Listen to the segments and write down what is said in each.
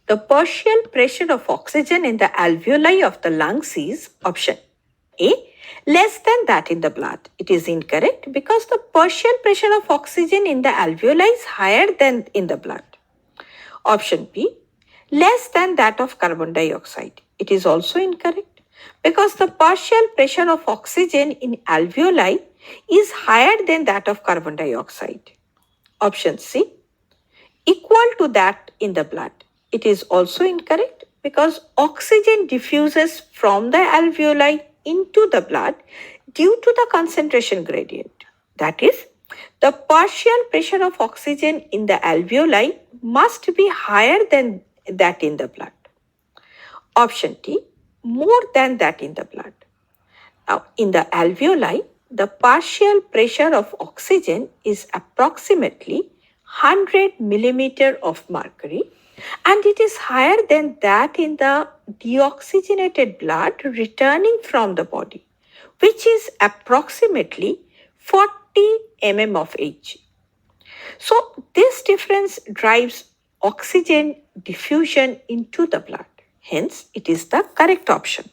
The partial pressure of oxygen in the alveoli of the lungs is option A, less than that in the blood. It is incorrect because the partial pressure of oxygen in the alveoli is higher than in the blood. Option B, less than that of carbon dioxide. It is also incorrect because the partial pressure of oxygen in alveoli is higher than that of carbon dioxide. Option C, equal to that in the blood. It is also incorrect because oxygen diffuses from the alveoli into the blood due to the concentration gradient. That is, the partial pressure of oxygen in the alveoli must be higher than that in the blood. Option D, more than that in the blood. Now, in the alveoli, the partial pressure of oxygen is approximately 100 millimeter of mercury, and it is higher than that in the deoxygenated blood returning from the body, which is approximately 40 mm of Hg. So this difference drives oxygen diffusion into the blood. Hence, it is the correct option.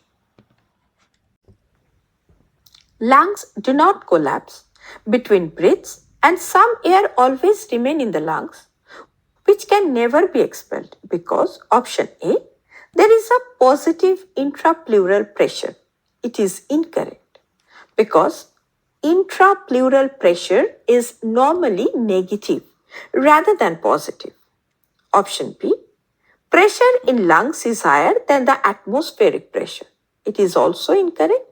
Lungs do not collapse between breaths, and some air always remain in the lungs, which can never be expelled because option A, there is a positive intrapleural pressure. It is incorrect because intrapleural pressure is normally negative rather than positive. Option B, pressure in lungs is higher than the atmospheric pressure. It is also incorrect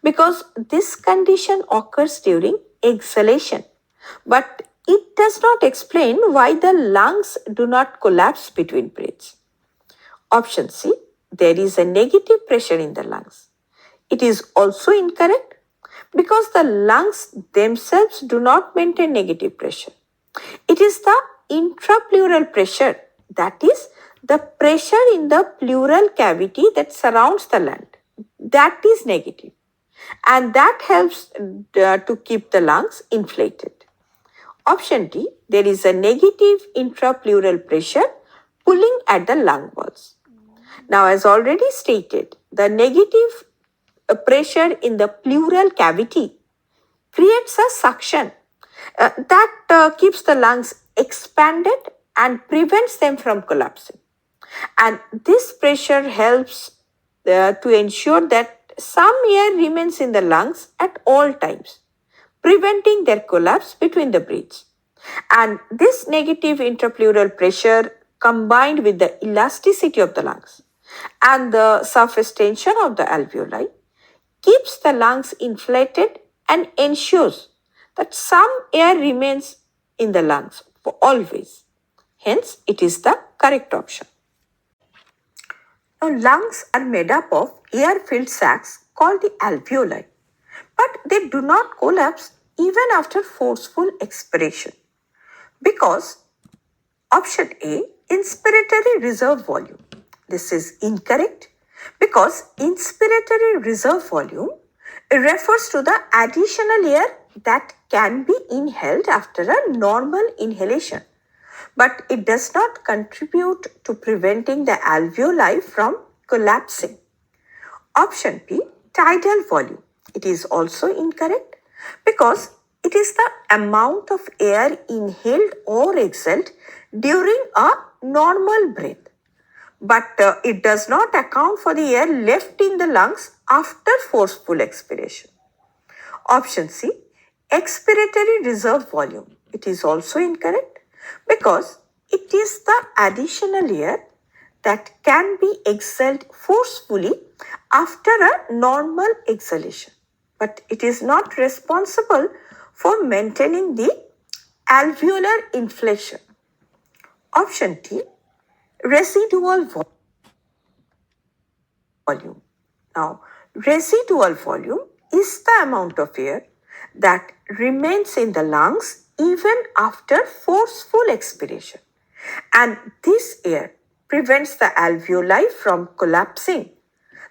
because this condition occurs during exhalation, but it does not explain why the lungs do not collapse between breaths. Option C, there is a negative pressure in the lungs. It is also incorrect because the lungs themselves do not maintain negative pressure. It is the intrapleural pressure, that is, the pressure in the pleural cavity that surrounds the lung, that is negative, and that helps to keep the lungs inflated. Option D, there is a negative intrapleural pressure pulling at the lung walls. Now, as already stated, the negative pressure in the pleural cavity creates a suction that keeps the lungs expanded and prevents them from collapsing. And this pressure helps to ensure that some air remains in the lungs at all times, preventing their collapse between the breaths. And this negative intrapleural pressure combined with the elasticity of the lungs and the surface tension of the alveoli keeps the lungs inflated and ensures that some air remains in the lungs for always. Hence, it is the correct option. Now, lungs are made up of air-filled sacs called the alveoli, but they do not collapse even after forceful expiration because option A, inspiratory reserve volume. This is incorrect because inspiratory reserve volume refers to the additional air that can be inhaled after a normal inhalation, but it does not contribute to preventing the alveoli from collapsing. Option B, tidal volume. It is also incorrect because it is the amount of air inhaled or exhaled during a normal breath, but it does not account for the air left in the lungs after forceful expiration. Option C, expiratory reserve volume. It is also incorrect because it is the additional air that can be exhaled forcefully after a normal exhalation, but it is not responsible for maintaining the alveolar inflation. Option D, residual volume. Now, residual volume is the amount of air that remains in the lungs even after forceful expiration, and this air prevents the alveoli from collapsing,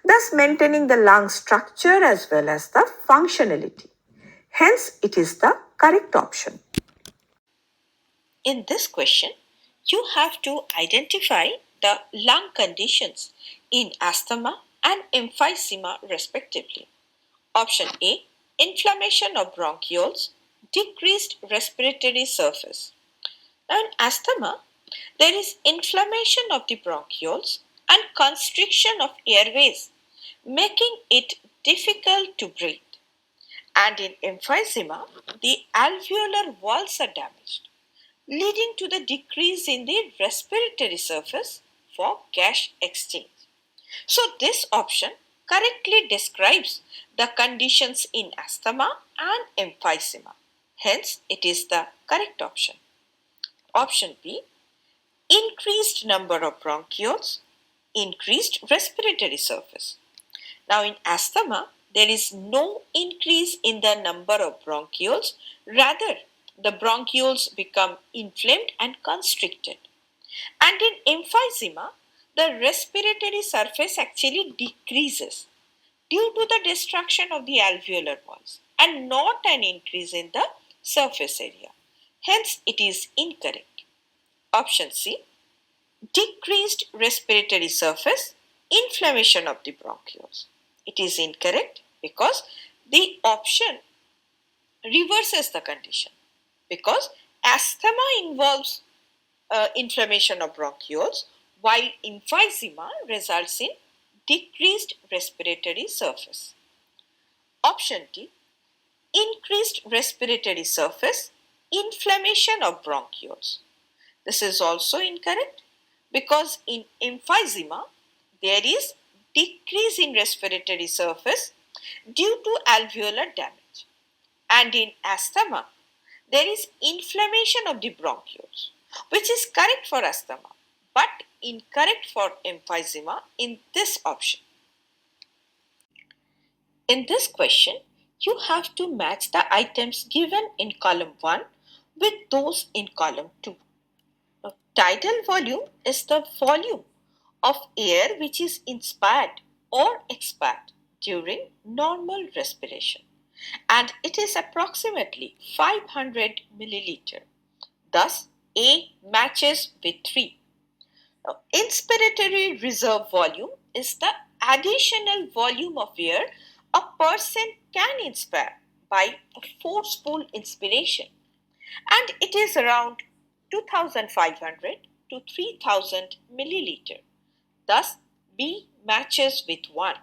thus maintaining the lung structure as well as the functionality. Hence, it is the correct option. In this question, you have to identify the lung conditions in asthma and emphysema respectively. Option A, inflammation of bronchioles, decreased respiratory surface. Now in asthma, there is inflammation of the bronchioles and constriction of airways, making it difficult to breathe. And in emphysema, the alveolar walls are damaged, leading to the decrease in the respiratory surface for gas exchange. So, this option correctly describes the conditions in asthma and emphysema. Hence, it is the correct option. Option B, increased number of bronchioles, increased respiratory surface. Now, in asthma, there is no increase in the number of bronchioles, rather, the bronchioles become inflamed and constricted. And in emphysema, the respiratory surface actually decreases due to the destruction of the alveolar walls and not an increase in the surface area. Hence, it is incorrect. Option C, decreased respiratory surface, inflammation of the bronchioles. It is incorrect because the option reverses the condition, because asthma involves inflammation of bronchioles while emphysema results in decreased respiratory surface. Option D, increased respiratory surface, inflammation of bronchioles. This is also incorrect because in emphysema there is decrease in respiratory surface due to alveolar damage, and in asthma there is inflammation of the bronchioles, which is correct for asthma but incorrect for emphysema in this option. In this question, you have to match the items given in column 1 with those in column 2. Now, tidal volume is the volume of air which is inspired or expired during normal respiration, and it is approximately 500 milliliter. Thus, A matches with 3. Now, inspiratory reserve volume is the additional volume of air a person can inspire by a forceful inspiration, and it is around 2500 to 3000 milliliter. Thus, B matches with 1.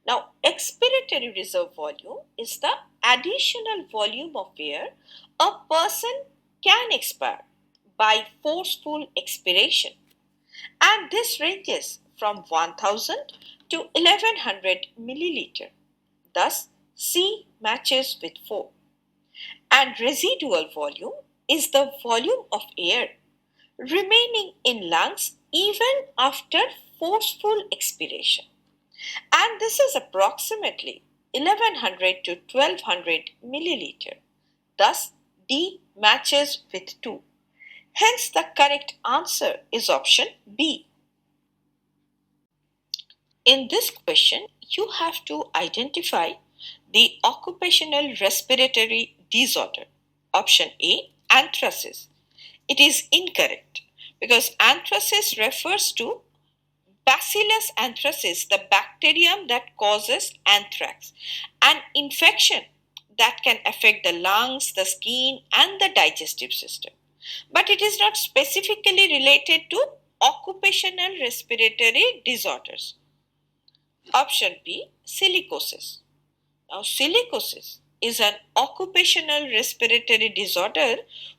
Now, expiratory reserve volume is the additional volume of air a person can expire by forceful expiration, and this ranges from 1000 to 1100 milliliter. Thus, C matches with 4. And residual volume is the volume of air remaining in lungs even after forceful expiration, and this is approximately 1100 to 1200 milliliter. Thus, D matches with 2. Hence, the correct answer is option B. In this question, you have to identify the occupational respiratory disorder. Option A, anthracis. It is incorrect because anthracis refers to Bacillus anthracis, the bacterium that causes anthrax, an infection that can affect the lungs, the skin, and the digestive system. But it is not specifically related to occupational respiratory disorders. Option B, silicosis. Now, silicosis is an occupational respiratory disorder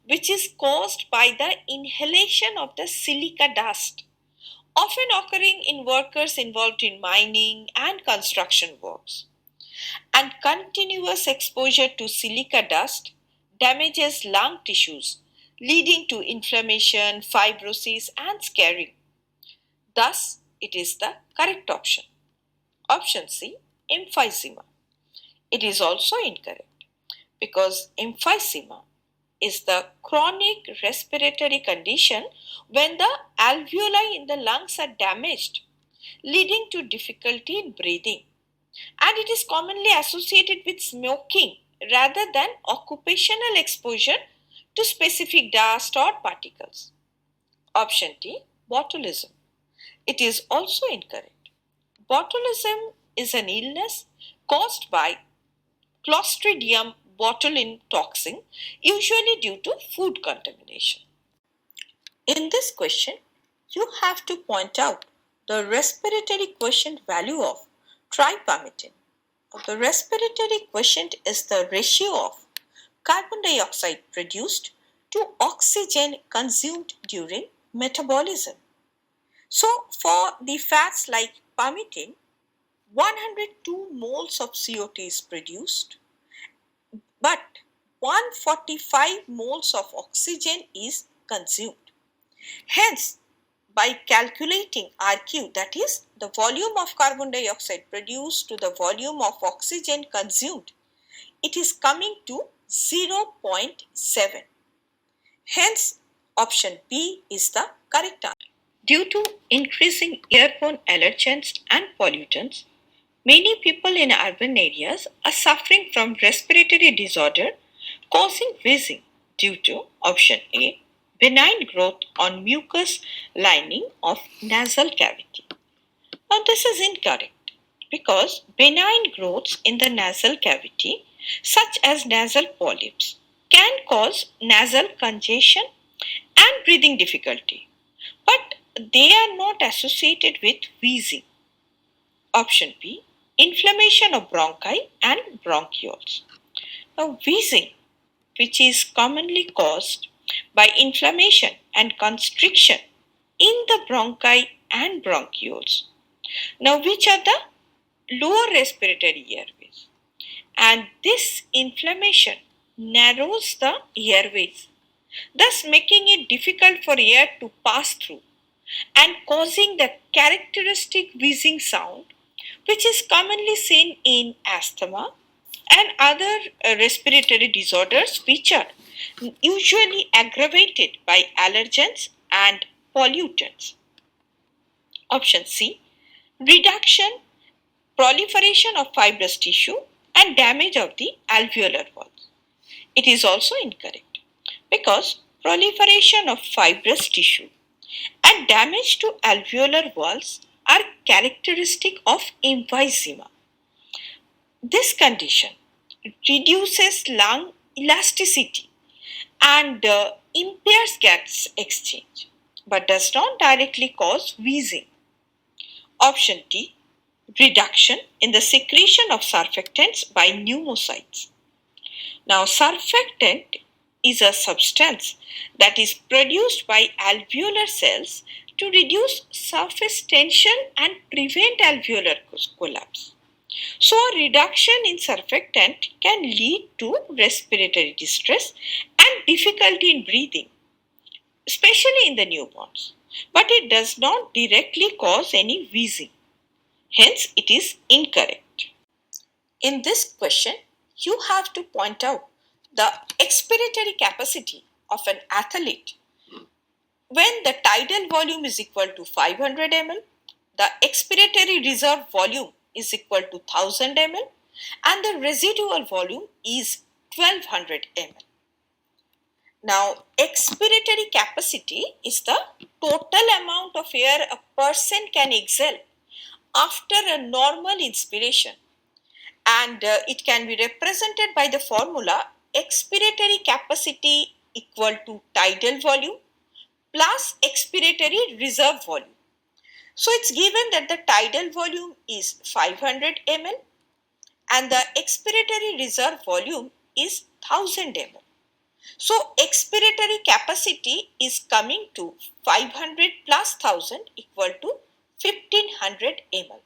which is caused by the inhalation of the silica dust, often occurring in workers involved in mining and construction works. And continuous exposure to silica dust damages lung tissues, leading to inflammation, fibrosis, and scarring. Thus, it is the correct option. Option C, emphysema. It is also incorrect because emphysema is the chronic respiratory condition when the alveoli in the lungs are damaged, leading to difficulty in breathing, and it is commonly associated with smoking rather than occupational exposure to specific dust or particles. Option D, botulism. It is also incorrect. Botulism is an illness caused by Clostridium botulinum toxin, usually due to food contamination. In this question, you have to point out the respiratory quotient value of tripalmitin. The respiratory quotient is the ratio of carbon dioxide produced to oxygen consumed during metabolism. So, for the fats like palmitin, 102 moles of CO2 is produced, but 145 moles of oxygen is consumed. Hence, by calculating RQ, that is the volume of carbon dioxide produced to the volume of oxygen consumed, it is coming to 0.7. Hence, option B is the correct answer. Due to increasing airborne allergens and pollutants, many people in urban areas are suffering from respiratory disorder causing wheezing due to option A, benign growth on mucous lining of nasal cavity. Now this is incorrect because benign growths in the nasal cavity such as nasal polyps can cause nasal congestion and breathing difficulty, but they are not associated with wheezing. Option B, inflammation of bronchi and bronchioles. Now wheezing, which is commonly caused by inflammation and constriction in the bronchi and bronchioles. Now, which are the lower respiratory airways? And this inflammation narrows the airways, thus making it difficult for air to pass through and causing the characteristic wheezing sound, which is commonly seen in asthma and other respiratory disorders which are usually aggravated by allergens and pollutants. Option C, reduction, proliferation of fibrous tissue and damage of the alveolar walls. It is also incorrect because proliferation of fibrous tissue and damage to alveolar walls are characteristic of emphysema. This condition reduces lung elasticity and impairs gas exchange but does not directly cause wheezing. Option D, reduction in the secretion of surfactants by pneumocytes. Now, surfactant is a substance that is produced by alveolar cells to reduce surface tension and prevent alveolar collapse. So, a reduction in surfactant can lead to respiratory distress and difficulty in breathing, especially in the newborns, but it does not directly cause any wheezing. Hence, it is incorrect. In this question, you have to point out the expiratory capacity of an athlete when the tidal volume is equal to 500 ml, the expiratory reserve volume is equal to 1000 ml, and the residual volume is 1200 ml. Now, expiratory capacity is the total amount of air a person can exhale after a normal inspiration, and it can be represented by the formula expiratory capacity equal to tidal volume plus expiratory reserve volume. So it's given that the tidal volume is 500 ml and the expiratory reserve volume is 1000 ml. So expiratory capacity is coming to 500 plus 1000 equal to 1500 ml.